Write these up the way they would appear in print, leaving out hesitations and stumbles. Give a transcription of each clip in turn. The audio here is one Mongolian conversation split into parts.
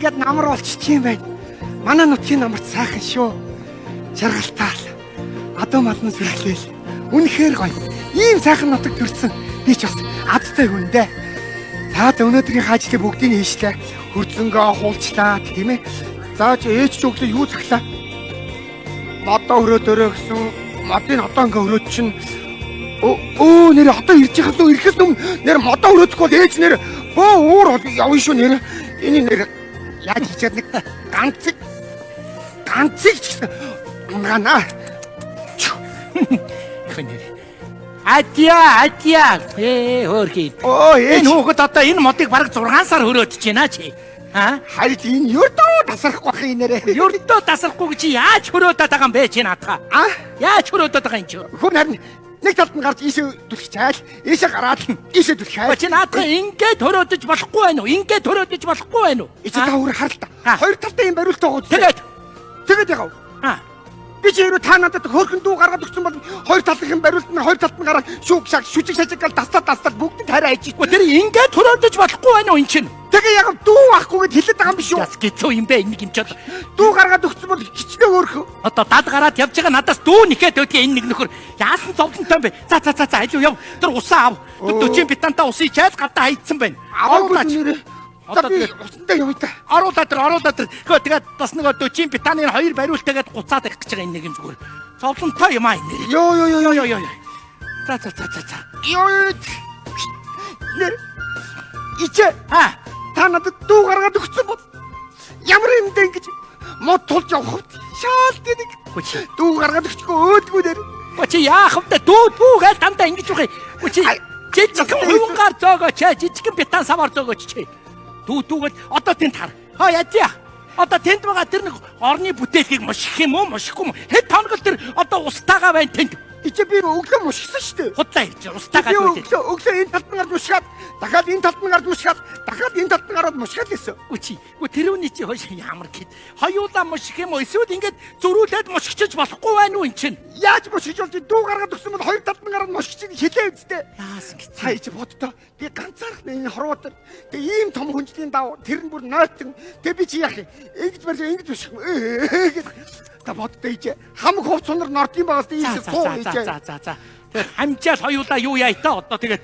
яд намар болчихчих юм байна. Манай нутгийн намарт сайхан шүү. Жаргалтаал. Адуу малнаас бүрлээл. Үнэхээр гоё. Ийм сайхан нутаг төрсөн. Би ч бас азтай хүн дээ. За өнөөдрийн ажлыг бүгдийг хийшлээ. Хөрзөнгөө хуулчлаа тийм ээ. За ээж ч өглөө юу цаглаа? Модоо өрөөд өрөө гэсэн. Модын одоо ингээ өрөөд чинь нэр одоо ирж байхаас нөө ирэхээс өмнө нэр модоо өрөөдөх бол ээж нэр бөө уур явна шүү нэр. Энэ нэр яаж хийчихэд нэг ганцыг ч гэсэн ганаа. Адья хөөрхий. Энэ хүүхэд одоо энэ модыг бараг 6 сар хөрөөдөж байна чи. Харин энэ юрдөө тасрахгүй бах юм нэрэ. Юрдөө тасрахгүй чи яаж хөрөөдөд байгаа юм бэ чи наадха? Яаж хөрөөдөд байгаа юм чи? Хүн харин нэг талд нь гарч ийшээ дүлхэж айл, ийшээ гараад ийшээ дүлхэж айл. Чи наадха ингээд хөрөөдөж болохгүй байна уу? Ингээд хөрөөдөж болохгүй байна уу? Ичи та өөр харал та. Хоёр талдаа юм бариулт байгаа үү? Тэгээд яав. Би чи юу та надад хөөрхөн дүү гаргаад өгсөн бол хоёр талын бариулт нь хоёр талд нь гараад шүжиг шажиг гал дастаа бүгд тарай ээж. Тэр ингээд хөрөөдөж болохгүй байна уу эн чинь? Тэгээ яг дүү ахгүй гэд хэлээд байгаа юм биш үү? Бас гэцүү юм бэ энэ юм ч дүү гаргаад өгсөн бол хичнээн өөрхөө. Одоо дад гараад явж байгаа надаас дүү нэхэд өгдөө энэ нэг нөхөр яасан зовлонтой юм бэ? За айлуу яв. Тэр усаа ав. 40 битантаа усыг чайл гадаа хайцсан байна. Аваагүй нэрээ. Одоо би усандаа явъя та. Оруулаад тэр. Тэгээд бас нэг 40 битаны 2 бариултайгээд гуцаад ирэх гэж байгаа энэ нэг юм зүгээр. Зовлонтой юм аа энэ. Йоо. За. Йоо. Нэр. Ичээ. Та надад дүү гаргаад өгсөн бол ямар юм бэ ингэж мод тулж явах вэ? Шаал гэдэг. Дүү гаргаад өгчихөө өөдгүү нэр. Чи яах вэ? Дүү гээл дандаа ингэж явах юм. Чи жижигхэн хувангаар зөөгөөч, жижигхэн бетан савар зөөгөөч чи. Дүүгэл одоо тэнд хар. Ядья. Одоо тэнд байгаа тэр нэг орны бүтээлийг муших юм уу, мушихгүй юм. Хэд хоног тэр одоо устаага байна тэнд. Ичээ би өглөө мушигсан шүү дээ. Худлаа ирж устаагаад үлээ. Өглөө энэ талд нь гарч мушгаад, дахиад энэ талд нь гарч мушгаад, дахиад энэ талд нь гараад мушгаад лээсэн. Үгүй тэрүүний чи хойш ямар гээд хоёулаа муших юм уу? Эсвэл ингээд зөрүүлээд мушигчиж болохгүй байна уу эн чинь? Яаж мушиж болж дүү гаргаад өгсөн бол хоёр талд нь гараад мушигчиж хэлээ үстэй. Яасан гэж. Та ич боддоо. Би ганцаарх энэ хорвоод тэгээ ийм том хүнжлийн дав тэр нь бүр нойтон. Тэгээ би чи яах юм? Ингэж барьж ингэж муших юм. Та боддоо ич хамаг хувц сунар норд юм байгаас ийш суу ич. За. Тэр хамжаал хоёулаа юу яа та одоо тэгээд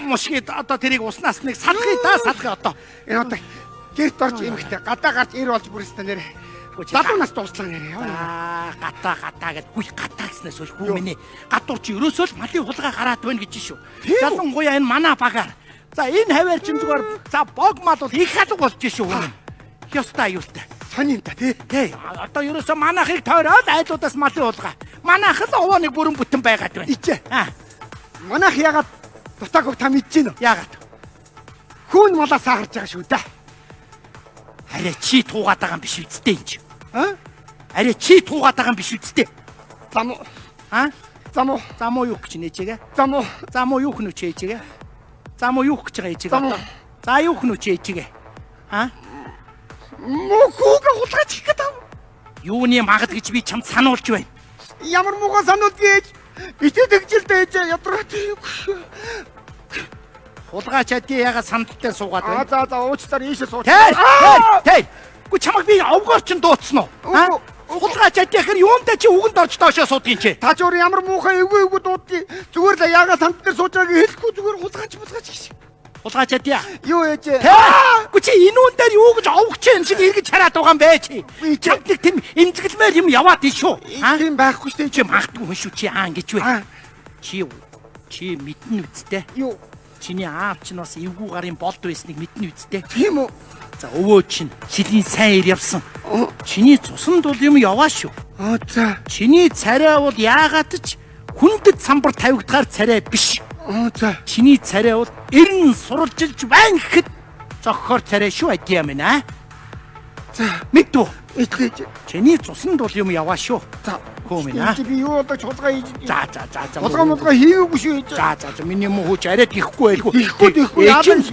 мушгээд одоо тэрийг уснаас нэг салхи одоо. Энэ одоо гэрт орж имхтэй гадаа гарч ир болж бүрстэ нэрэ. Залуу нас дуслаа нэрэ. Гатаа гэд хүй гатаа гэснээс хөл хүү минь. Гадуур чи ерөөсөө л малын хулгай гараад байна гэж шүү. Ялангуяа энэ манаа багаар. За энэ хаваар чин зүгээр за бог мал бол их халуун болж шүү үнэн. Ёстой аюултай. Сони юм та тий. Одоо ерөөсөө манахыг тойроод айлуудаас малын хулгай. Манайх л овооныг бүрэн бүтэн байгаад байна. Ичээ. Манайх ягаад дутаагүй та мэдэж гинөө? Ягаад? Хүүн малаас сахарж байгаа шүү дээ. Арай чи туугаад байгаа юм биш үсттэй энэ. Арай чи туугаад байгаа юм биш үсттэй. Зам уу? Зам уу юу гэж нээжээгээ? Зам уу юу хнүч ээжээгээ? Зам уу юу гэж байгаа ээжээгээ одоо? За юу хнүч ээжээгээ? Мөхөөгөө хулгайч гэх гэдэг. Юуны магад гэж би чамд сануулж байна. Ямар муугай сануулъя ээж? Битээ дэгжилдээ ээж ядраад. Хулгайч адья яга сандалтай суугаад байна. За уучлаар ийшээ сууж. Тий. Гү чамаг би овгоор чин дууцсан уу? Хулгайч адья гэхэр юундаа чи үгэнд орж доошоо суудгийн чи. Та ч өөр ямар муухай эвгүй дуудгийг зүгээр л яга сандалтай сууж байгааг хэлэхгүй зүгээр хулгайч гэж. Хулгайч адья. Юу ээж? Гү чи энэ үн дээр юу гэж овгч юм шиг эргэж хараад байгаа юм бэ чи? Чамд нэг тийм эмзэглэмээр юм яваад ий шүү. Тийм байхгүй шүү дээ. Чи магтгүй хүн шүү чи ингэж вэ? Чи мэднэ үсттэй. Юу? Чиний аав чинь бас эвгүй гарын болд байсныг мэднэ үсттэй. Тийм үү? За өвөө чинь шилийн сайн ир явсан. Чиний цуснд бол юм яваа шүү. За. Чиний царай бол яагаад ч хүндэт самбар тавигдахаар царай биш. За. Чиний царай бол эрен суралжилж байна гэхэд зохихоор царай шүү адья минь аа. За. Мэдв үү? Итгэж. Чиний цуснд бол юм яваа шүү. За. Хөө минь аа. Би юу одоо хулгай хийж. За. Хулгай хийгээгүй шүү ээж. За. Миний муу хүч арайд ихгүй байлгүй. Ихгүй.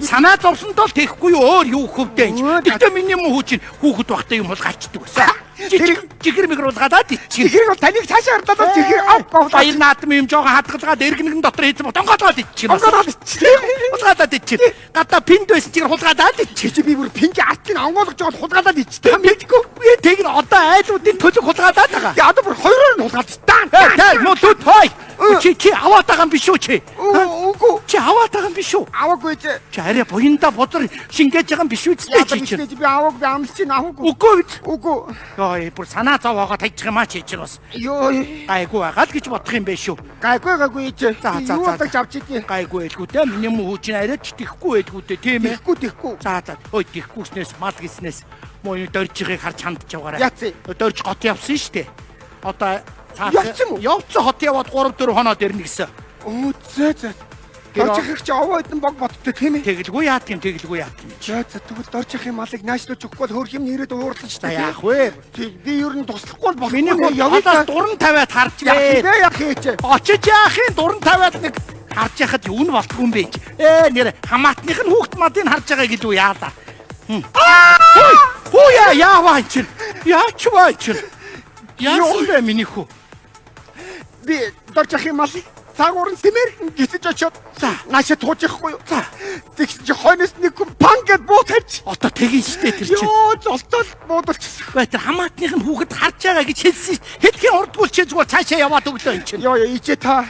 Санаа зовсондоо л тэхгүй юу өөр юу хөвдөө. Гэтэ миний муу хүч хүүхэд багтаа юм бол галчдаг байсан. жихэр микро уулгаад иччихнэ. Жихрийг бол таныг цаашаа хардаад жихрийг авах. Баяр наадам юм жоохон хатгалгаад эргэнэн дотор хийсэн тонгоолгоод иччихнэ. Онгоолгоод иччихнэ. Хулгадаад иччихнэ. Гадаа пинд байсан чигээр хулгадаад иччихнэ. Чи би бүр пинки артыг онгоолгож жоод хулгадаад ичтэй. Та мэдгүй. Тэг н одоо айлуудын төлөв хулгадаад байгаа. Я одоо бүр хоёроор нь хулгаад таа. Тэ муу түт хой. Чи аваад байгаа юм биш үү чи? Үгүй. Чи аваад байгаа юм биш үү? Аваагүй ч. Чи арай буянда бузар шингээж байгаа юм биш үү Яагаад чи? би аваагүй амлч чинь аваагүй. Үгүй. Үгүй. Йоо бүр санаа зовоогоо тавьчих юм а чи чинь бас. Йоо. Гайгүй байгаа л гэж бодох юм биш үү? Гайгүй ч. За. Юу бодож авч идэ. Гайгүй байлгүй те. Миний муу чинь арай ч тэхгүй байлгүй те тийм ээ. Тэхгүй. За. Ой тэхгүйснээс мал гиснээс муу дөржихыг харж хандж яваарай. Яцээ. Дөрж гот явсан шүү дээ. Одоо Явсан уу? Явцсан хот яваад 3-4 хоноод ирнэ гэсэн. Оо зөө. Доржих чи овоо идэн бог бодтой тийм ээ. Тэгэлгүй яах юм. Зөө тэгвэл доржихын малыг наашлууч өгөхгүй бол хөрх юм нэрээд уурлаж За та яах вэ? би ер нь туслахгүй бол Миний болохгүй. яваад дуран тавиад харж вэ. Яах хийч. Очиж яахын дуран тавиад нэг харж яхад юу нь болтгүй юм бэ? Нэр хамаатных нь хүүхд мадыг харж байгаа гэлүү яалаа. Хөө яаваа чинь. Яач ваа чинь. Яасан бэ миний хүү? Би доржихын малыг цаагуур нь сэмэр гисэж очоод наашаа туужихгүй юу. Тэгс чи хойноос нэг хүн пан гэд буу тавьчих. Одоо тэгин штэ тэр чинь. Йоо золтол буудалчихсан. Бай тэр хамаатных нь хүүхэд харж байгаа гэж хэлсэн. Хэдхэн урдгуул чи зүгээр цаашаа яваад өглөө энэ чинь. Йоо ичээ та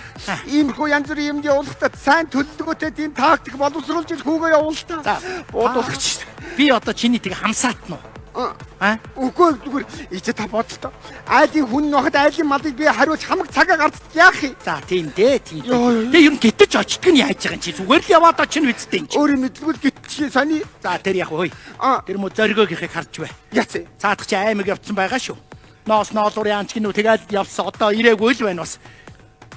иймэрхүү янз бүрийн юм явуулахдаа сайн төлөвлөгөөтэй тийм тактик боловсруулж хүүгээ явуул та. Буудалчих. Би одоо чиний тэг хамсаат нь уу? Үгүй зүгээр ичээ та бодлоо. Айлын хүн нөхөд айлын малыг би хариуч хамаг цагаа гарцд яах юм. За тийм дээ. Тэгээ ер нь гитэж очдөг нь яаж байгаа юм чи зүгээр л яваад очих нь үсттэй юм чи. Өөрөө мэдлгүй гитчих сони. За тэр яг хөөе. Тэр мө зоригоогийнхыг харж бай. Яцээ. Цаадах чи аймаг явцсан байгаа шүү. Ноос ноолуурын анч гинүү тэгэл явсан одоо ирээгүй л байна бас.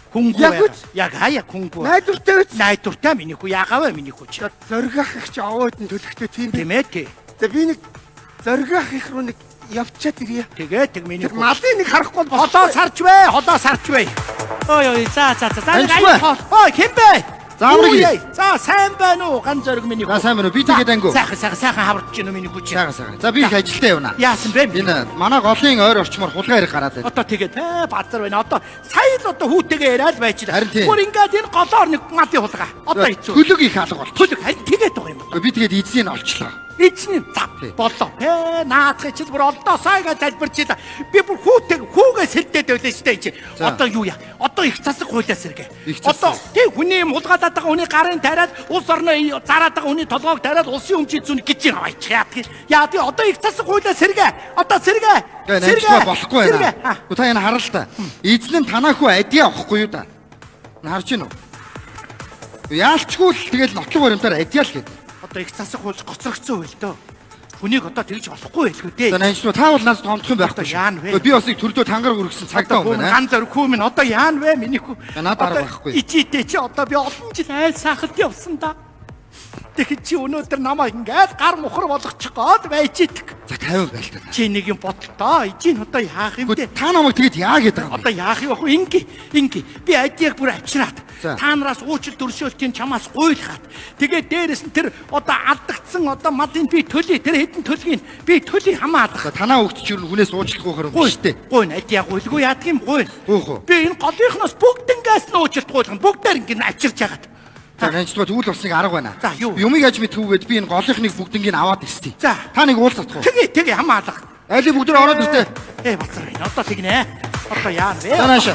Хүнгүй. Яг хаяа хүнгүй. Найдвартай үз. Найдвартай миний хүү яагаа вэ миний хүү чи. Зоригох их чи овоод нь төлөхтэй тийм тийм ээ тий. За би нэг зоригох их руу нэг явчаад ирье. Тэгээ тэг миний хүү. Малын нэг харахгүй бол холоос харж вэ. Холоос харж вэ. Ой за. Ой хин бэ? За сайн байна уу? Ган зориг миний хүү. За сайн байна уу? Би тэгээд ангуу. Сайхан хаварч гинөө миний хүү чи. Сайхан. За би их ажилтаа явна. Яасан бэ? Энэ манай голын ойр орчмоор хулгай хэрэг гараад байна. Одоо тэгээд базар байна. Одоо сая л одоо хүүтэйгээ яриад байчлаа. Харин тийм. Гүр ингээд энэ голоор нэг малын хулгай. Одоо хэцүү. Хөлөг их алга болчих. Хөлөг харин тэгээд байгаа юм. Би тэгээд эзнийг олчлоо. Эзний зав болоо. Наадах чил бүр олдоосаа гэж залбирчээ. Би бүр хүүгээ сэлдээд байлаа штэ чи. Одоо юу яа? Одоо их засаг хуулиас сэргээ. Одоо тий хүний юм хулгадаад байгаа хүний гарын тариад улс орны зараад байгаа хүний толгойг тариад улсын өмчийн зүүн гэж аваачих яадаг. Яа тий одоо их засаг хуулиас сэргээ. Одоо сэргээ. Сэргээ болохгүй байна. Та энэ хараа л та. Эзэн нь танаа хүү адьяа авахгүй юу да? Харж гин үү? Яалчгүй л тэгэл нотлог баримтаар адьяа л гэдэг. Одоо их засаг хууль гоцрогдсон үйл дөө. Хүнийг одоо тэгж болохгүй байлгүй дээ. За нанчнуу та бол надад томдох юм байхгүй яан вэ? Би бас нэг төрлөө тангаар үргэсэн цагдаа юм байна. Ган зориг хүү минь одоо яан вэ миний хүү? Надад арга байхгүй. Ичээтэй чи одоо би олон жил айл сахалт явсан да. Тэгэхэд чи өнөөдөр намайг ингээд гар мухар болгочих гээд байж идэг. За 50 байл та. Чи нэг юм бодлоо. Ижийн одоо яах юм бэ? Та намайг тэгэд яа гэдэг юм. Одоо яах юм бэ? Инги. Би адьяг бүр авчираад. Та нараас уучил төршөөлтийн чамаас гуйлахад. Тэгээд дээрэс нь тэр одоо алдагдсан одоо малын би төлөе. Тэр хэдэн төлгийг би төлөе хамаадах. Танаа хөвгт чи хүнээс уучлахгүй хэрэг шүү дээ. Гуйна адьяг гуйлгүй яадаг юм гуйна. Гүйх үү. Би энэ голынхноос бүгднгээс нь уучлалт гуйлгана. Бүгдээр ингэ авчирч яагаад. Нанчнууд үйл болсныг арга байна. За юу? Юмыг аж мэдхгүйгээд би энэ голынхныг бүгднийг аваад ирсэв. За та нэг уулзах уу? Тэгээ хамаалах. Айлын бүгд ороод иртээ. Бацар байна. Одоо тэгнэ. Одоо яа вэ? Танааша.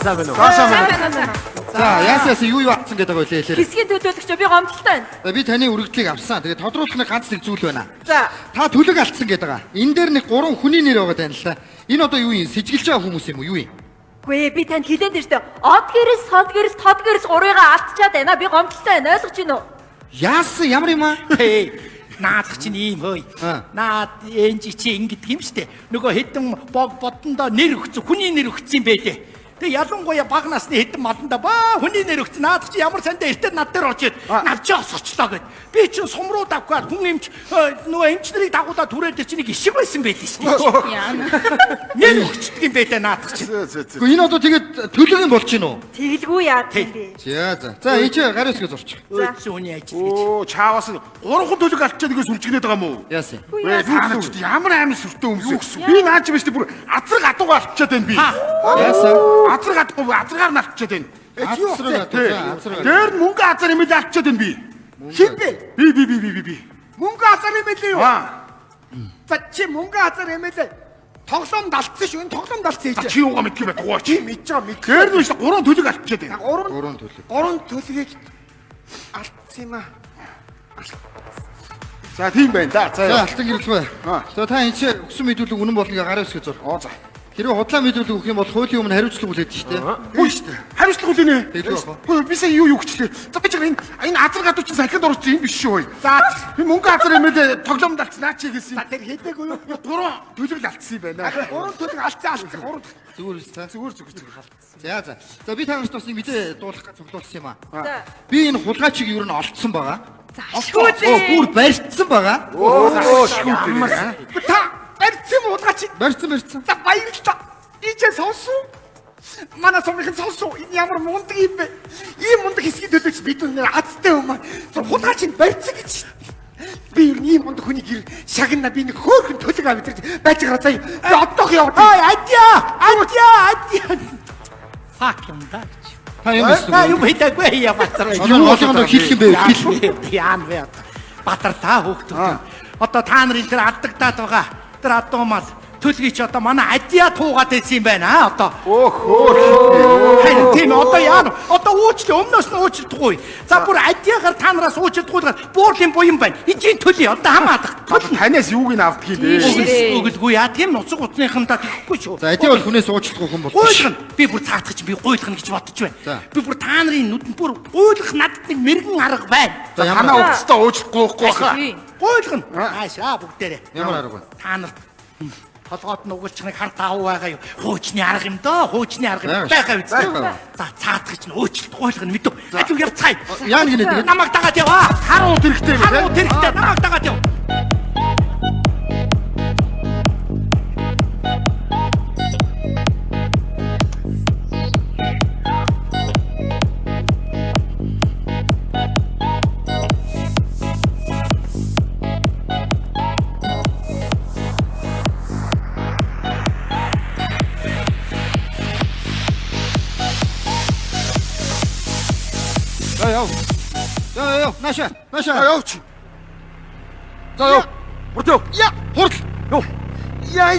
сайн байна уу? За яасан юу атсан гэдэг байлээ хэлээ. Хэсгийн төлөөлөгч би гомдолтой байна. Би таны үргэлжлэлийг авсан. Тэгээд тодруулах ганц нэг зүйл байна. За. Та төлөг алдсан гэдэг байгаа. Энэ дээр нэг 3 хүний нэр байгаа тань л та. Энэ одоо юу юм? Сэжиглэж байгаа хүмүүс юм уу? Юу юм? Гүй би танд хэлээд байна шүү дээ. Од гэрэл, сод гэрэл, тод гэрэл гурыгаа алдчихад байна. Би гомдолтой байна. Ойлгож байна уу? Яасан ямар юм аа? Наадах чинь ийм хөөе. Наад энэ чи ингэдэг юм штэ. Нөгөө хэдэн бог бодондоо нэр өгсөн, хүний нэр өгсөн юм бэ дээ. Тэгээ ялангуяа баг насны хэдэн модонда баа хүний нэр өгч наад чи ямар сандаа эртээ над дээр очиод навчаас очлоо гэд. Би чинь сум руу давхаар хүн эмч нөгөө эмчнэрийг дагуулаад түрээд тэр чинь нэг ишиг байсан байлээ шүү дээ. Яана. Нэр өгчдөг юм бэ та наадах чинь. Гэхдээ энэ одоо тэгээд төлөв юм болж гин үү? Тэгэлгүй яа тийм бэ. За энэ гар үсгээ зурчих. Өөч үүний ажил гэж. Оо чаавас 3 төлөг алчаад игээ сүлжгнээд байгаа юм уу? Яасан. Та нар ч ямар амар сүртэй өмсөв. Би наач биш бүр азраг адуугаа алчаад байна би. Яасан. Азраг адуугаа азрагаар нь алчаад байна. Азраг. Тэр мөнгө азар юм л алчаад байна би. Хин бэ? Би. Мөнгө азар юм ээ юу? За чи мөнгө азар юм ээ. Тоглоом далцсан шүү. Энэ тоглоом далцсан Та ээж. чи юугаа мэдгүй бай тугаач. Чи мэдж байгаа мэд. Тэр нь биш 3 төлөг алчаад байна. 3 төлөв. 3 төлөвийг алдсан юм аа. За тийм байна да. За алтан гэрэлгүй. За та энэ чи өгсөн мэдүүлэг үнэн болно гар үсгээ зур. За. Хэрвээ худлаа мэдүүлэг өгөх юм бол хуулийн өмнө хариуцлага үлээдэг шүү дээ. Үгүй шүү дээ. Хариуцлага үлээнэ. Тэгэлгүй бах. Хөөе би сая юу гिचлээ. За би чиг энэ азар гадууч салхинд орсон юм биш шүү. За би мөнгө азар юм ээ тоглоом далцсан наа чи гэсэн. За тэр хэдээгүй юу? 3 төлөв л алдсан юм байна. 3 төлөв алдсан. 3 Зүгээр үст та. Зүгээр. За. За би танаас бас нэг мэдээ дуулах гэж цуглуулсан юм аа. За. Би энэ хулгайчийг юу н олцсон байгаа. Шүүдээ. Бүр барьцсан байгаа. Та барьсан муудгач. Барьцсан. За баярлалаа. Ичээ сонсоо. Манай сумын сонсоо. Энэ ямар мундаг юм бэ? Ийм мундаг хэсгийн төлөөч бид өнөр азтай юм аа. Хулгайч нь барьсан гэж. Би ийм мундаг хүний гэр шагна би нэг хөөхөн төлөг аваад байж байгаа заяа. Би одоох яваад. Ой адья. Фак юм даа. Та юм биш Та үү? юм хийдэггүй яа батар. Одоо болгоно хэлэх юм бэ? Хэл. Яан вэ? Батар та хөөхтөө. Одоо та нарын тэр алдагдаад байгаа. Тэр адуу мал төлгий чи одоо манай адья туугаад байсан юм байна одоо. Харин тийм одоо яа. Одоо уучлаа өмнөөс нь уучлахгүй. За бүр адьягаар та нараас уучлахгүй буурлын буян байна. Эцгийн төлөй одоо хамаадаг. Танаас юуг нь авдаг юм бэ? Өгөлгүй яа тийм нуцаг утсныхандаа тэгэхгүй шүү. За эдийн бол хүнээс уучлахгүй хүн бол. Гуйлах нь би бүр цаатах би гуйлах нь гэж бодож байна. Би бүр та нарын нүдэнд бүр гуйлах надад нэг мэрэгэн арга байна. За Танаа ямар уцтай уучлахгүй хаа. Гуйлах нь аашаа бүгдээрээ. ямар арга вэ? Та нарт толгойд нь угуулчих нэг хар таав байгаа юу? Хуучны арга юм доо. Хуучны арга юм байгаа үст. За цаатах чинь уучлалт гуйлах нь мэдв. Ажиг явцгаая. Яа гинэ тэгээд. Намайг дагаад яваа. Харууд хэрэгтэй юм Харуу тэрэгтэй намайг дагаад яв. Яа. Наша. Явууч. За яв. Хурд яв. Я Хурд. Яв. яа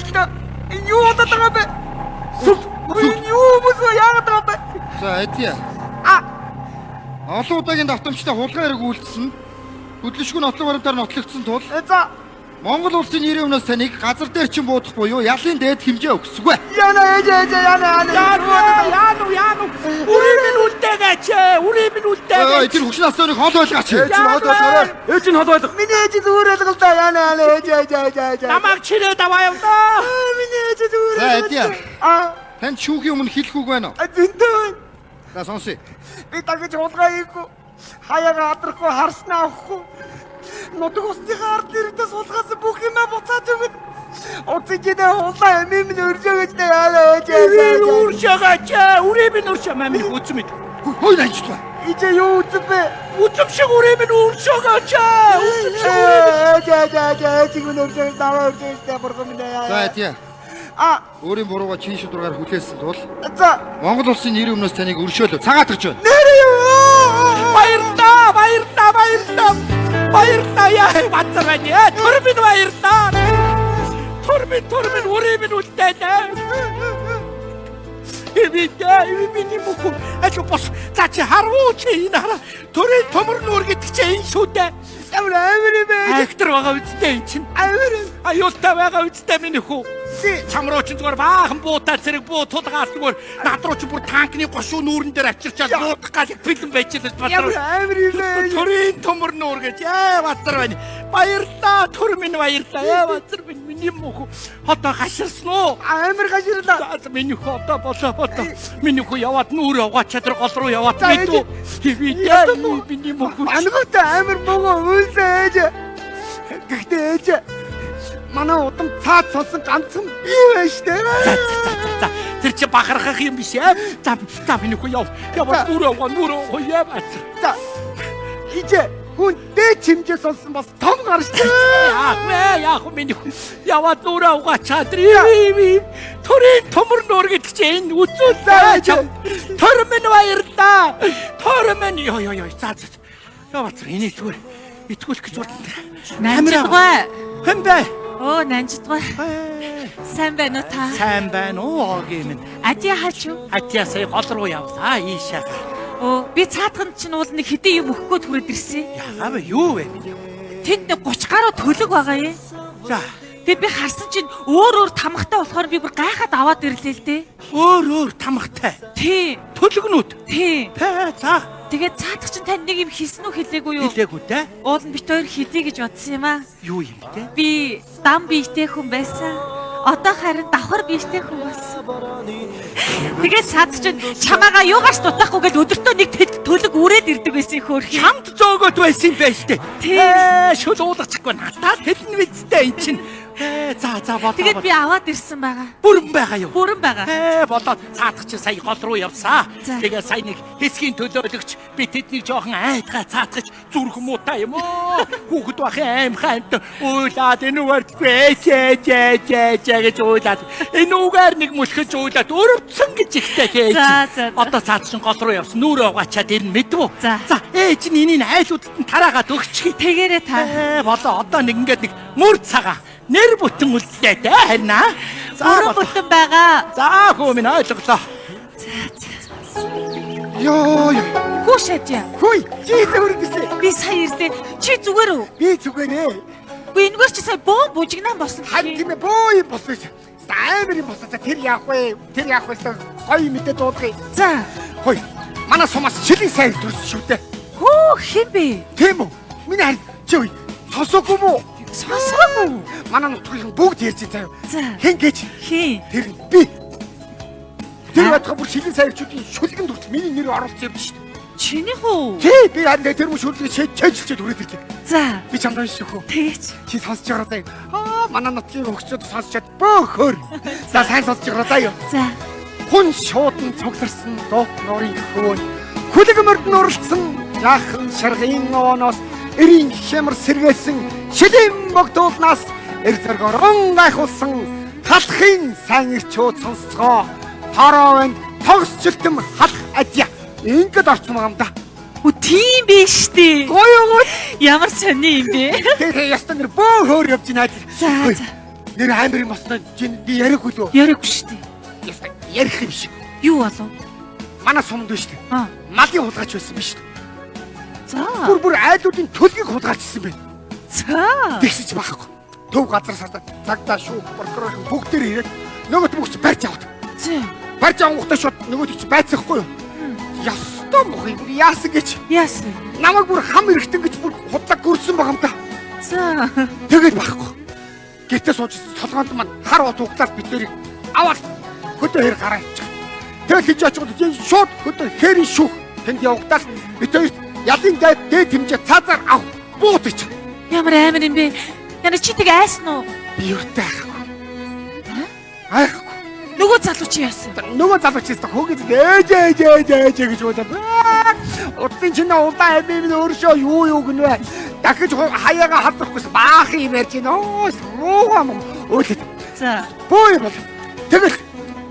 энэ юу удаад байгаа бэ? Юу бүс яагаад байгаа бэ? За эдийн. Олон удаагийн давтамжтай хулгай хэрэг үйлдсэн. Хөдөлшгүй нотлог баримтаар нотлогдсон тул За Монгол улсын нэрийн өмнөөс таныг газар дээр чинь буудах буюу ялын дээд хэмжээ өгсгөө. яана яана. Үрийн минь үлдээгээч. Үрийн минь үлдээгээч. Тэр хөгшин асууныг хол ойлгооч. Ээж нь хол ойлго. Миний ээж зүгээр л да яана ээж. Намайг чирээд аваа юм даа. Миний ээж зүгээр. За эдийн. Танд шүүхийн өмнө хэлэх үг байна уу? Зинтэн. За сонсъё. Би дахиж хулгай хийхгүй. Хаяга адрахгүй харснаа авахгүй. Нутаг усныхаа ард ирдэ суулгаас бүх юмаа буцааж өгöd. Оцгийдээ хулгай минь өржөөгч яана ээж. Үршэгээч. Үрийн минь үршээ мамин үзм мэд. Хой найчтгаа. Ичээ юу үзэн бэ? Үзм шиг үрийн минь үршэгээч. Үзм шиг Ээж минь өржөөгч даваа өржөөгч бурхан минь яа. За эдийн. Өөрийн бурууга чин шударгаар хүлээсэн тул За Монгол улсын нэрийн өмнөөс таныг өршөөлөв. Цагаатгаж байна. нэр юу? Баярлалаа яа бацрааний. Төрмин баярлалаа. Төрмин үрийн минь үлдээ. Эвидээ мөхөө ажиг бос. За чи харуу чи энэ хараа. Төрийн төмөр нүүр гэдэг чи энэ шүү дээ. Амар бэ? Актер байгаа үстэй энэ чинь. Аюултай байгаа үстэй минь хүү. Чам руу чи зүгээр баахан буутаа зэрэг буутуудагаар зүгээр над руу чи бүр танкны гошуу нүүрэн дээр авчирчаад буутах гал бэлэн байж л Ямар амар юм бэ? Төрийн төмөр нүүр гэж базар байна. Баярлаа төр минь баярлаа. Базар минь миний мөхөө одоо гаширсан уу? Амар гаширлаа. За миний хөө одоо болоо. Миний хөө яваад нүүр аваад чадар гол руу яваад мэдүү. Хэвээ миний мөхөө. Ангуутай амар богоо үйлээ ээж. Гэхдээ ээж манай удам цаад сонсон ганцхан бий байна штэ. За тэр чи бахархах юм биш ээ. За миний хөө яваад нүүр яваад. За ээж хүн дээд хэмжээ сонсон бас том гар штэ. Яах вэ миний хөө яваад нүүр авгаа чадрий. Төрийн төмөр нүүр гэдэг чи энэ үзүүлээ. Төр минь баярлаа. Төр минь ёо. За. Яваад энийг зүгээр итгүүлэх гэж бодлоо. Нанжидгаа. Хэн бэ? Оо, нанжидгаа. Сайн байна уу та? Сайн байна уу гэмэн. Адья хаач юу? Адья сая гол руу явлаа ийшээ. Оо, би цаатхан чинь уул нэг хэдэн юм өгөх гээд хүрээд ирсэн. Яагаад вэ? Юу вэ? Тэнд нэг 30 гаруй төлөг байгаа юм. За. Тэгээд би харсан чинь өөр тамхтай болохоор би бүр гайхаад аваад ирлээ л дээ. Өөр тамхтай. Тий. Төлөгнүүд. Тий. За. Тэгээд цаатах чинь тань нэг юм хийсэн үү хэлээгүй юу? Хэлээгүй те. Уул нь бит хоёр хийлээ гэж бодсон юм аа. Юу юм те? Би дам биетэй хүн байсан. Одоо харин давхар биетэй хүн болсон. Тэгээд цаатах чинь чамаага юугаарч дутахгүй гэж өдөртөө нэг төлөг үрээд ирдэг байсан хөөх юм. Чамд зөөгөөд байсан юм байж тээ. Тий. Шул уулгачихгүй надад хэлнэ бидтэй эн чинь. За болоо. Тэгээд би аваад ирсэн байгаа. Бүрэн байгаа юу? Бүрэн байгаа. Болоод цаадах чинь сая гол руу явсаа. За. Тэгээ сая нэг хэсгийн төлөөлөгч би тэднийг жоохон айдгаа цаадах зүрх муутай юм уу? Хүүхэд бахын аим хант уйлаад энэ үгээрд гэж уйлаад энэ үгээр нэг мөлхөж уйлаад өрөвцөн гэж ихтэй хээж. За. Одоо цаадах чинь гол руу явсан. Нүрээ угаачаад ирнэ мэдвүү? За. Ээж нь энийг айлуудад нь тараагаад өгчих. Тэгээрээ та. Болоо одоо нэг ингээд нэг мөр цагаа нэр бүтэн үлдээ дээ харин аа. Бүрэн бүтэн байгаа. За хөө минь ойлголоо. Йоо. Хүү шатя. Хүй, чи зөвөрдсөн. Би сая ирлээ. Чи зүгээр үү? Би зүгээрээ. Би энэгээр чи сая боо бужигнаа болсон. Харин тийм ээ боо юм болсон. Амар юм болсон. Тэр яах вэ? Хой мэдээ дуудгий. За. Хой. Манай сумаас шилэн сайн төрсөн шүү дээ. Хөө хэн бэ? Тийм үү? Миний харин чи үе. Сонсоогүй мүү? Сонсоогүй. Манай нутгийн бүгд ярьж заяа. За. Хэн гэж? Хэн? Тэр би. Тэр байтга бүр шилэн сайрчуудын шүлгэн дүрт миний нэр оруулсан юм шүү дээ. Чиний хүү? Тий, би харин тэр мөр шүлгийг чэйжилчээд хүрээд ирлээ. За. Би чамд уншиж өгөө. Тэгэж. Чи сонсож байгаа заяа. Манай нутгийн хөгчөд сонсчод бөөхөр. За сайн сонсож байгаа заяа. За. Хүн шуудан цугларсан дот нуурын хөвөн. Хүлэг мөрд нурлцсан яахан шаргын ооноос эрийн хямар сэргээсэн шилэн богдуулнаас эр зоргорон гайхуулсан халахын сайн ирчүүд сонсцгоо. Торовын тогсчлтэн халах адья. Ингээд орцсон байгаа юм да. Үу тийм биш дээ. Гоёгоо. Ямар сони юм бэ? Тэгээ ястаа нэр бөөхөр явж байна. За. Нэр амар юм басна. Би яриаггүй лөө. Яриаггүй шүү дээ. Ястаа ярих юм шиг. Юу болов? Манай сумд биш үү? Аа. Малын хулгайч байсан биш үү? За. Бүр айлуудын төлгийг хулгайчсан байна. За. Тэгсэж байхгүй. Төв газар цагдаа шүүх прокурор бүгдээр ирээд нөгөөт бүгд барьж аваад. За. Барьж авахтай шууд нөгөөт чи байцахгүй юу? Ястаа мох юм яасан гэж. Яасан. Намайг бүр хам эрэхтэн гэж бүр худлаа гөрсөн байгаа юм да. За. Тэгээд байхгүй. Гэртээ сууж толгоонд маань хар ут углаад битэрийг аваад хөдөө хэр гараа ичээ. Тэгэл хийж очоод шууд хөдөө хэрийн шүүх тэнд явагдаад битэр ялын дээд хэмжээ цаазаар ав буут ич. Ямар амар юм бэ? Яна чи тэг айсан уу? Би юутай айхгүй. Айхгүй. Нөгөө залуу чи яасан? Нөгөө залуу чи хөөгээд ээж гэж уулаад. Утсын чинь удаа амийн өөршөө юу гэнэ. Дахиж хаяага хавдрахгүйс баах юм ярьж гинэ. Руугам өөлөд. За. Боо юм. Тэгэл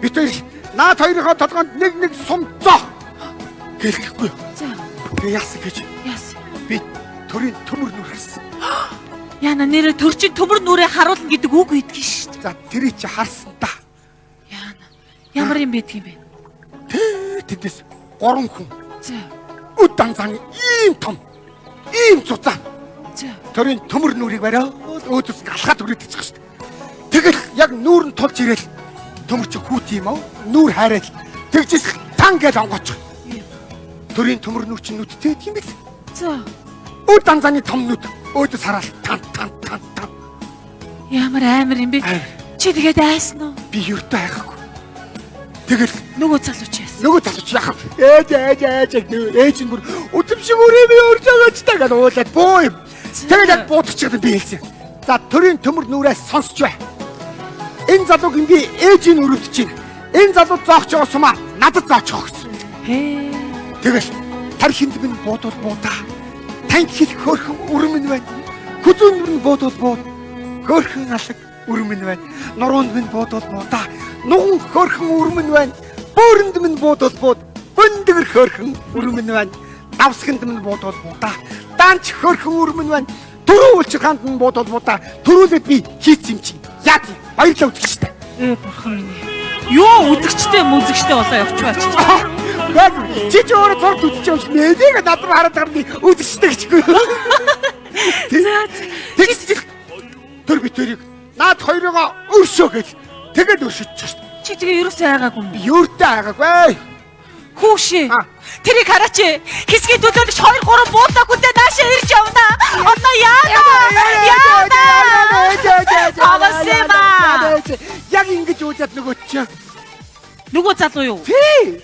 битэр наад хоёрынхоо толгоонд нэг сумцоо. Гэлэхгүй. За. Тэгээ яасан гэж. Яасан. Би төрийн төмөр нүр харсан. Яна нэрэ төрчин төмөр нүрээ харуулна гэдэг үг өгдөг шүү дээ. За тэрий чи харсан та. Яна. Ямар юм байдг юм бэ? Тэндээс 3 хүн. За. Үд данцааны ийм том. Ийм цуцаа. За. Төрийн төмөр нүрийг бариад өөдөөс алхаад өрөөд ичих шүү дээ. Тэгэл Яг нүүр нь тулж ирэл төмөр чи хүүт юм уу? Нүүр хайрал тэгжис тан гэж онгооч. Төрийн төмөр нүүр чи нүдтэй юм бэл. За. Өө данзаны том нүд өөдөөс хараад тан. Ямар амар юм бэ? Чи тэгээд айсан уу? Би юутай хайхаагүй. Тэгэл Нөгөө залууч яасан. нөгөө талч яхав. Ээж нь бүр өдөршиг өрөөний өрж байгаа ч тагаад уулаад боо юм. Тэгэл яг буудчихсан би хэлсэн. За төрийн төмөр нүрээс сонсч бай. Энэ залууг би ээжийн өрөвдөж чинь. Энэ залуу зоогч байгаа сумаа надад зоочих гэсэн. Тэгэл тархинд минь буудвал буудаа. Таньд хэл хөөрхөн өрмөн байна. Хүзүүнд минь буудвал бууд. Хөөрхөн алаг өрмөн байна. Нуруунд минь буудвал буудаа. Нуган хөөрхөн өрмөн байна. Бөөрөнд минь буудвал бууд. Бөндгөр хөөрхөн өрмөн байна. Давсганд минь буудвал буудаа. Данч хөөрхөн өрмөн байна. Төрөө үлчирханд минь буудвал буудаа. Төрүүлээд би хийц юм чинь. Яа тийм баярлаа үзэгчтэй. Бурхан минь. Юу үзэгчтэй мүзэгчтэй болоо явчихваа чи. Яг чи ч өөрөө зурд үзэж явж нэгийг надад хараад байгаа би үзэгчтэй гэчгүй. Тэгс төр битэрийг наад хоёроо өршөө гэж тэгээд өршөж шээ. Чи тэгээ ерөөсөө айгаагүй юм уу? Юуртай айгаагүй. Хүүшээ. Тэрийг хараач. Хэсгийн төлөөлөгч 2 3 буудаагүй дээ наашаа ирж явна. Одоо яана. Авасэма. Яг ингэж үүдээд нөгөө чи. Нөгөө залуу юу? Тий.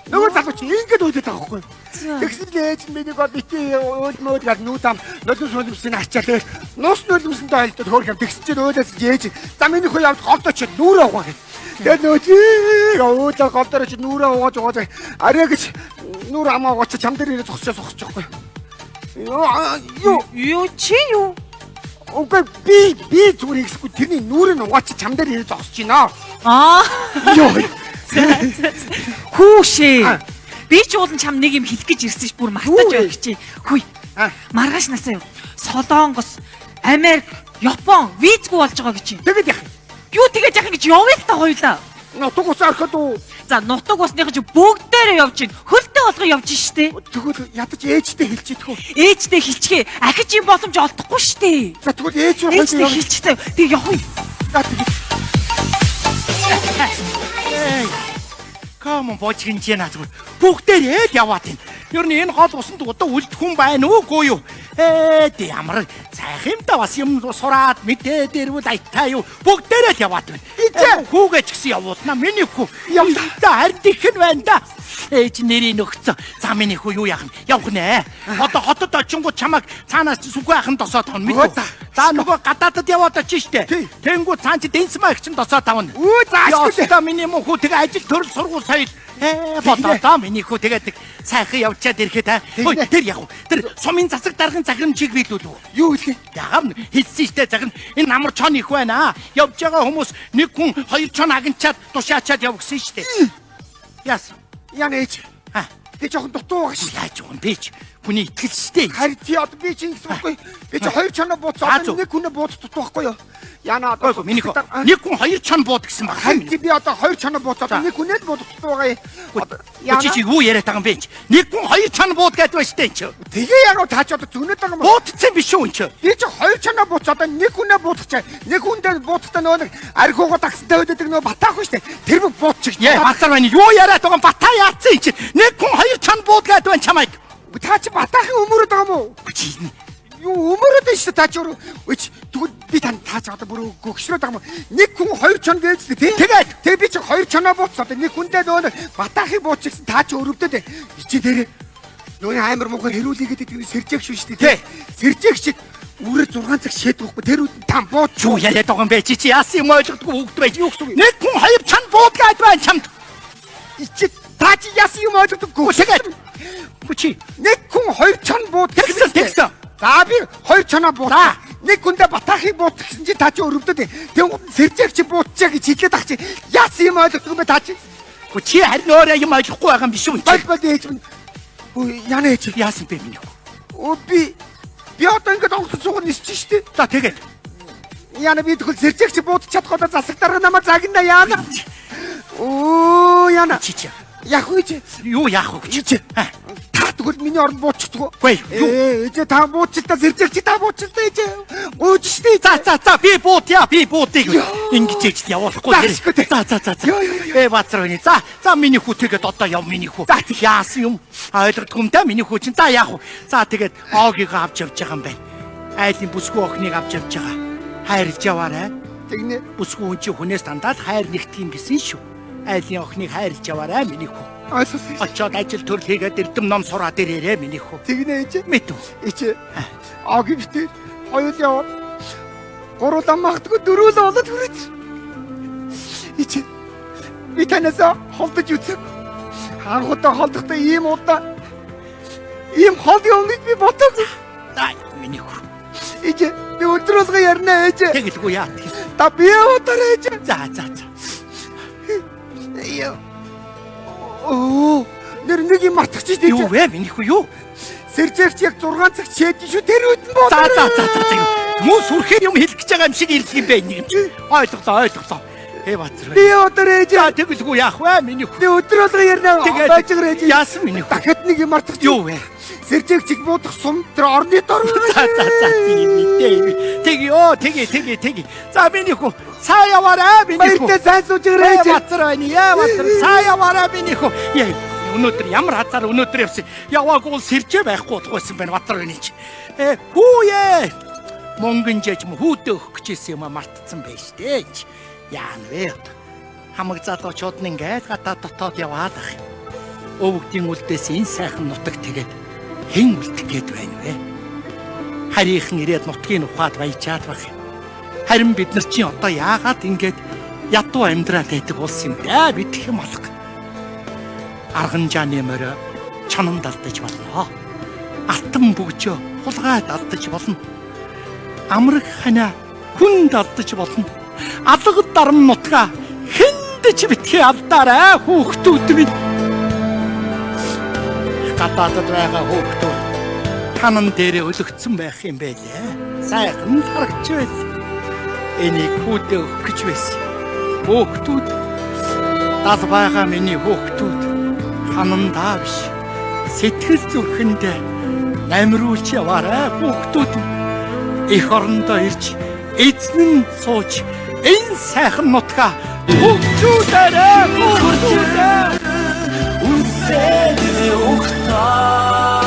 Нөгөө залуу чи ингэж үүдээд байгаа хгүй. Тэгсэн л ээж миний гол бити өөдмөөд гал нүүдам нулимс нулимсын ачаал нуус нулимсэнтэй ойлдод хөөх юм тэгсэн чинь өөдөөс ээж за миний хөө явд голдоо чи нүрээ угаа гэх. Тэгээд нөө чи өөдөө голдоо чи нүрээ угааж угааж арай гэж нүр амаа угаач чам дээр ирээ зогсчихгүй. Юу чи юу? Окей би зүгээр ихсгүй тэрний нүрээ угаач чам дээр ирээ зогсож байна. Йоо. Хүүшээ. Би ч уулын чам нэг юм хэлэх гэж ирсэн ш бүр мартаж байх чи. Хүй. Маргааш насаа юу? Солонгос, Америк, Япон визгүй болж байгаа гэж. Тэгээд яах? Юу тэгээд яах гэж явъя л та хоёулаа. Нутаг ус ороход уу? За нутаг усных чи бүгдээрээ явж гин. Хөлтэй болгоо явж штэ. Тэгвэл ядаж ээжтэй хэлчихдэг үү? Ээжтэй хэлчихээ. Ахиж юм боломж олдохгүй штэ. За тэгвэл ээж рүү Ээжтэй хэлчихээ. Тэг явъя. За тэгээд Камон бочгин чи наа зүгээр бүгдээр яваад байна. Ер нь энэ гол усанд удаа үлдэх хүн байна уугүй юу? Ямар сайхан юм да бас юм сураад мэдээд ирвэл айтаа юу бүгдээрээ яваад байна. Хүүгээ ч гэсэн явуулна. Миний хүү явлаа харин их нь байна да. Ээж нэрийн нөхцөө. За миний хүү юу яах нь? Явах нэ. Одоо хотод очингууд чамайг цаанаас сүхүү ахын досоод тавна мэдээ. За нөгөө гадаадад яваад очиж штэ. Тэнгүү цаан чи дэнсмаа их чин досоод тавна. Өө зааш та миний мөн хүү тэгээ ажил төрөл сургууль соёл бодоо миний хүү тэгээд сайхан явчаад ирэхэд хөөе тэр яг тэр сумын засаг даргын захирамжийг биелүүлв. Юу хэлэх вэ? Ягам хэлсэн штэ захин энэ амар чон их байна. Явж байгаа хүмүүс нэг хүн 2 чон агнчаад тушаачаад явгсан штэ. Яс. Яна ээж. Би жоохон дутуу байгаа шүү. Яаж юм бэ ч хүний итгэлстэй. Харин тий одоо би чинь ингэсэхгүй. Би чи 2 чанаа бууцаад нэг хүнээ бууц дутуу байхгүй юу? Яна одоо миний хөө нэг хүн 2 чон бууд гэсэн баг. Харин би одоо 2 чанаа бууцаад нэг хүнээ бууд дутуу байгаа юм. Чи юу яриад байгаа юм бэ? Нэг хүн 2 чон бууд гэдэг байна штэ энэ ч. Тэгээ яг таач одоо зүнэд байгаа юм. Буудцсан биш үү энэ ч. Би чи 2 чанаа бууцаад нэг хүнээ буудчихаа. Нэг хүндээ буудтаа нөгөө нэг архиугаа такстай өдөд нөгөө батаахгүй штэ. Тэр бүх буудчих. Яа бацар байна. Юу яриад байгаа батаа яатсан энэ ч. Нэг хүн 2 чон бууд гэдэг байна чамайг. Та чи батаахын өмөрөд байгаа мó? Юу өмөрөд байна шүү та чи өөрөө. Үч тэгвэл би тань таач одоо бүр гөгшрөөд байгаа мó. Нэг хүн 2 чон гэж тий. Тэгээ би чи 2 чоноо бууцаад нэг хүндээ нөгөө батаахыг буучихсан та чи өрөвдөд. Ичи дээрээ нөгөө амар муугар хэрүүлээгээд гэдэг сэржээх шүү шүү тий. Сэржээх шиг үрээ 6 цаг шийдэхгүй тэр үд там бууч. Юу яриад байгаа юм бэ? Чи яасан юм ойлгохгүй хөвгд байж. Юу гэсэн үг? Нэг хүн 2 чон бууд гэдэг байна чамд. Ичи та чи яасан юм ойлгохгүй. Тэгээд Чи нэг хүн 2 чон бууд тэгсэн. За би 2 чоноо буудаа. Нэг хүндээ батаахыг буудчихсан чи та чи өрөвдөд. Тэнгууд сэржээх чи буудчаа гэж хэлээд ах чи. Яасан юм ойлгохгүй бэ та чи? Чи харин өөрөө юм ойлгохгүй байгаа юм биш үү? Бол ээж минь. Яна ээж яасан бэ миний хөө? Би одоо ингэж онгоцон цугар нисчих штеп. За тэгээд яна би тэгвэл сэржээх чи буудчих чадахгүй засаг дарга намайг загна яана. Яна. Чи Яах вэ чи? Юу яах вэ чи? Та хөл миний орнд буучихдгоо. Гүй, юу? Ээжээ та буучлаа зэрэгч та буучлаа ээжээ. Ууж штий. За би буутъя би буутыг ингэж ээж явуулахгүй. Заашгүй дээ. За. Бацар өний. За миний хүү тэгээд одоо яв миний хүү. Яасан юм? Ойлгодгүй юм да миний хүү чинь. За яах вэ? За тэгээд Огийг авч явж байгаа юм байна. Айлын бүсгүй охиныг авч явж байгаа. Хайрлж яваарай. Тэгнэ. Бүсгүй хүн чи хүнээс дандаад хайр нэгтгэн гэсэн шүү. Айлын охиныг хайрлж яваарай миний хүү. Ойлсон. Очоод ажил төрөл хийгээд эрдэм ном сураад ирээрэй миний хүү. Тэгнэ ээжээ. Мэд. Ээжээ. Огийн битээ хоёул яваа. Гурлаа магтгүй дөрөв л болоод хүрээд. Ээжээ. Би танаас холдож үзэв. Анхудаа холдохдоо ийм удаа ийм хол юмыг би бодоогүй. За миний хүү. Ээжээ. Би өдрөлгөө ярина ээжээ. Тэгэлгүй яа. Та би удаа ээжээ. За. Яа. Оо, нэр нэг юм мартчих чи. Юу вэ миний хүү юу? Сэржээрч яг 6 цаг чээд шүү тэр үтэн боо. За. Муу сүрхэн юм хэлэх гэж байгаа юм шиг ирлэх юм бэ нэг юм. Ойлголоо. Бацар. Би өдөр ээжээ. Тэгэлгүй яах вэ миний хүү? Би өдөр болго ярина. Баажгаар ээжээ. Яасан миний хүү? Дахиад нэг юм мартчих. Юу вэ? Сэржээгчиг буудах сум тэр орны дор. За тийм. За миний хүү. Цаа яваарай миний хүү. Баяртай сайн сууж байгаа ээжээ. Бацар байна. Бацар. Цаа яваарай миний хүү. Өнөөдөр ямар хазаар өнөөдөр явсан. Яваагүй бол сэржээ байхгүй болохгүйсэн байна Бацар байна чи. Хүүе. Монгон жиж хүүдээ өгөх гэжсэн юм мартцсан байж тээ. Яан вэ? Хамаг залуучууд нь ингээд гадаа дотоод яваад ах. Өвгдийн үлдээс энэ сайхан нутаг тэгээд хэн үлдэх гээд байна вэ? Харийнхан ирээд нутгийн ухаад баяжаад байх юм. Харин бид нар чинь одоо яагаад ингээд ядуу амьдрал байдаг болсон юм бэ? Бидэх юм алга. Арганжааны морь чонон далдаж болно. Алтан бөгжөө хулгайд алдаж болно. Амраг хана хүн далдаж болно. Алга дарам нутгаа хэндэж битгий алдаарай хүүхдүүд минь. Гадаадд байгаа хүүхдүүд танан дээрээ өлөгдсөн байх юм байлээ. Сайхан харагч байл. Энийг хүүдээ өгөх гэж байсан. Хүүхдүүд дал байгаа миний хүүхдүүд ханандаа биш. Сэтгэл зүрхэндээ намруулж яваарай хүүхдүүд. Их орондоо ирж эзэн нь сууж энэ сайхан нутгаа хөгжүүлээрэй. Үнсээ ухтаа